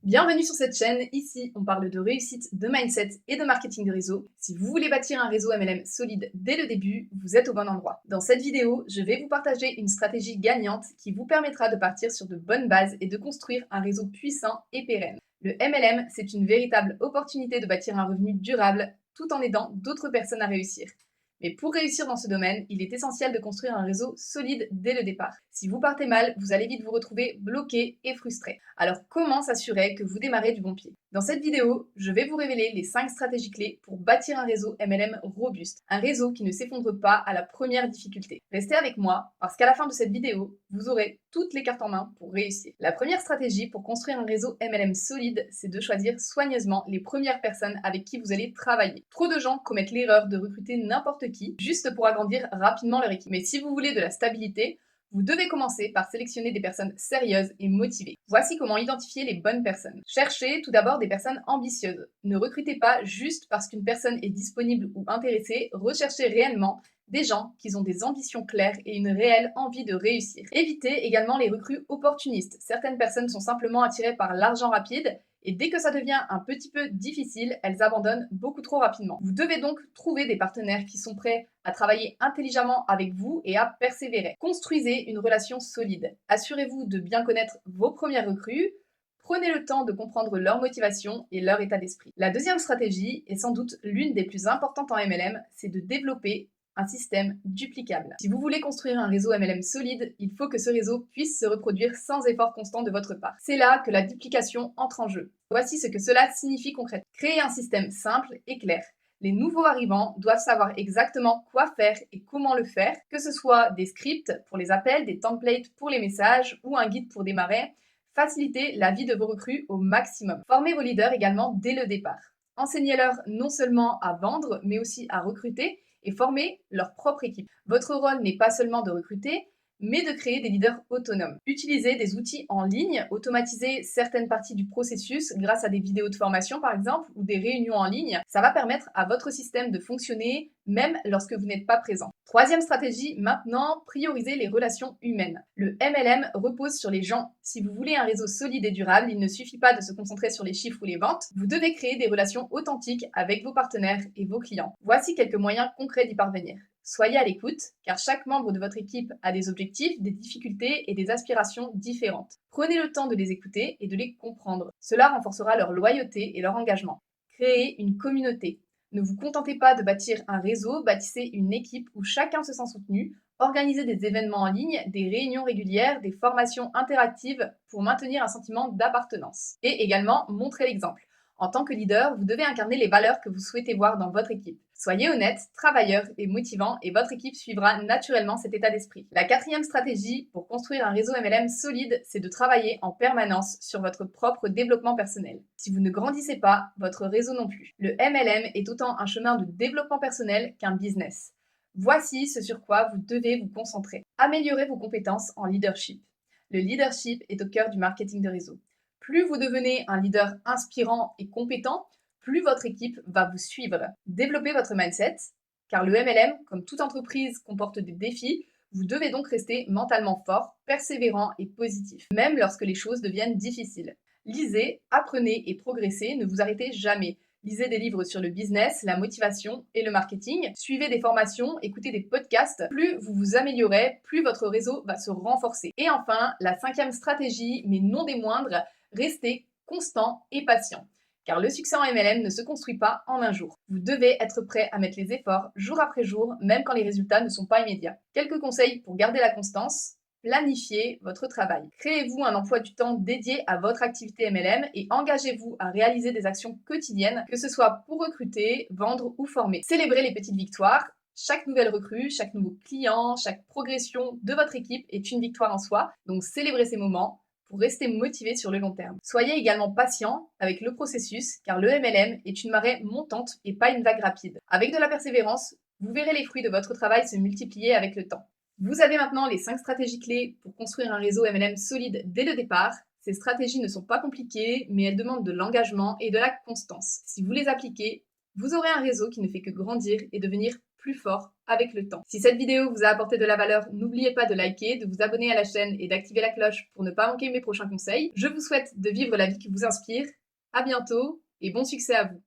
Bienvenue sur cette chaîne, ici on parle de réussite, de mindset et de marketing de réseau. Si vous voulez bâtir un réseau MLM solide dès le début, vous êtes au bon endroit. Dans cette vidéo, je vais vous partager une stratégie gagnante qui vous permettra de partir sur de bonnes bases et de construire un réseau puissant et pérenne. Le MLM, c'est une véritable opportunité de bâtir un revenu durable tout en aidant d'autres personnes à réussir. Mais pour réussir dans ce domaine, il est essentiel de construire un réseau solide dès le départ. Si vous partez mal, vous allez vite vous retrouver bloqué et frustré. Alors comment s'assurer que vous démarrez du bon pied? Dans cette vidéo, je vais vous révéler les 5 stratégies clés pour bâtir un réseau MLM robuste, un réseau qui ne s'effondre pas à la première difficulté. Restez avec moi parce qu'à la fin de cette vidéo, vous aurez toutes les cartes en main pour réussir. La première stratégie pour construire un réseau MLM solide, c'est de choisir soigneusement les premières personnes avec qui vous allez travailler. Trop de gens commettent l'erreur de recruter n'importe qui juste pour agrandir rapidement leur équipe. Mais si vous voulez de la stabilité, vous devez commencer par sélectionner des personnes sérieuses et motivées. Voici comment identifier les bonnes personnes. Cherchez tout d'abord des personnes ambitieuses. Ne recrutez pas juste parce qu'une personne est disponible ou intéressée, recherchez réellement des gens qui ont des ambitions claires et une réelle envie de réussir. Évitez également les recrues opportunistes. Certaines personnes sont simplement attirées par l'argent rapide et dès que ça devient un petit peu difficile, elles abandonnent beaucoup trop rapidement. Vous devez donc trouver des partenaires qui sont prêts à travailler intelligemment avec vous et à persévérer. Construisez une relation solide. Assurez-vous de bien connaître vos premières recrues. Prenez le temps de comprendre leur motivation et leur état d'esprit. La deuxième stratégie, et sans doute l'une des plus importantes en MLM, c'est de développer un système duplicable. Si vous voulez construire un réseau MLM solide, il faut que ce réseau puisse se reproduire sans effort constant de votre part. C'est là que la duplication entre en jeu. Voici ce que cela signifie concrètement. Créer un système simple et clair. Les nouveaux arrivants doivent savoir exactement quoi faire et comment le faire, que ce soit des scripts pour les appels, des templates pour les messages ou un guide pour démarrer. Facilitez la vie de vos recrues au maximum. Formez vos leaders également dès le départ. Enseignez-leur non seulement à vendre, mais aussi à recruter et former leur propre équipe. Votre rôle n'est pas seulement de recruter, mais de créer des leaders autonomes. Utilisez des outils en ligne, automatisez certaines parties du processus grâce à des vidéos de formation par exemple ou des réunions en ligne. Ça va permettre à votre système de fonctionner même lorsque vous n'êtes pas présent. Troisième stratégie, maintenant, priorisez les relations humaines. Le MLM repose sur les gens. Si vous voulez un réseau solide et durable, il ne suffit pas de se concentrer sur les chiffres ou les ventes. Vous devez créer des relations authentiques avec vos partenaires et vos clients. Voici quelques moyens concrets d'y parvenir. Soyez à l'écoute, car chaque membre de votre équipe a des objectifs, des difficultés et des aspirations différentes. Prenez le temps de les écouter et de les comprendre. Cela renforcera leur loyauté et leur engagement. Créez une communauté. Ne vous contentez pas de bâtir un réseau, bâtissez une équipe où chacun se sent soutenu. Organisez des événements en ligne, des réunions régulières, des formations interactives pour maintenir un sentiment d'appartenance. Et également, montrez l'exemple. En tant que leader, vous devez incarner les valeurs que vous souhaitez voir dans votre équipe. Soyez honnête, travailleur et motivant et votre équipe suivra naturellement cet état d'esprit. La quatrième stratégie pour construire un réseau MLM solide, c'est de travailler en permanence sur votre propre développement personnel. Si vous ne grandissez pas, votre réseau non plus. Le MLM est autant un chemin de développement personnel qu'un business. Voici ce sur quoi vous devez vous concentrer. Améliorez vos compétences en leadership. Le leadership est au cœur du marketing de réseau. Plus vous devenez un leader inspirant et compétent, plus votre équipe va vous suivre. Développez votre mindset, car le MLM, comme toute entreprise, comporte des défis. Vous devez donc rester mentalement fort, persévérant et positif, même lorsque les choses deviennent difficiles. Lisez, apprenez et progressez, ne vous arrêtez jamais. Lisez des livres sur le business, la motivation et le marketing. Suivez des formations, écoutez des podcasts. Plus vous vous améliorez, plus votre réseau va se renforcer. Et enfin, la cinquième stratégie, mais non des moindres, restez constant et patient. Car le succès en MLM ne se construit pas en un jour. Vous devez être prêt à mettre les efforts jour après jour, même quand les résultats ne sont pas immédiats. Quelques conseils pour garder la constance. Planifiez votre travail. Créez-vous un emploi du temps dédié à votre activité MLM et engagez-vous à réaliser des actions quotidiennes, que ce soit pour recruter, vendre ou former. Célébrez les petites victoires. Chaque nouvelle recrue, chaque nouveau client, chaque progression de votre équipe est une victoire en soi. Donc célébrez ces moments pour rester motivé sur le long terme. Soyez également patient avec le processus, car le MLM est une marée montante et pas une vague rapide. Avec de la persévérance, vous verrez les fruits de votre travail se multiplier avec le temps. Vous avez maintenant les 5 stratégies clés pour construire un réseau MLM solide dès le départ. Ces stratégies ne sont pas compliquées, mais elles demandent de l'engagement et de la constance. Si vous les appliquez, vous aurez un réseau qui ne fait que grandir et devenir plus fort avec le temps. Si cette vidéo vous a apporté de la valeur, n'oubliez pas de liker, de vous abonner à la chaîne et d'activer la cloche pour ne pas manquer mes prochains conseils. Je vous souhaite de vivre la vie qui vous inspire. À bientôt et bon succès à vous.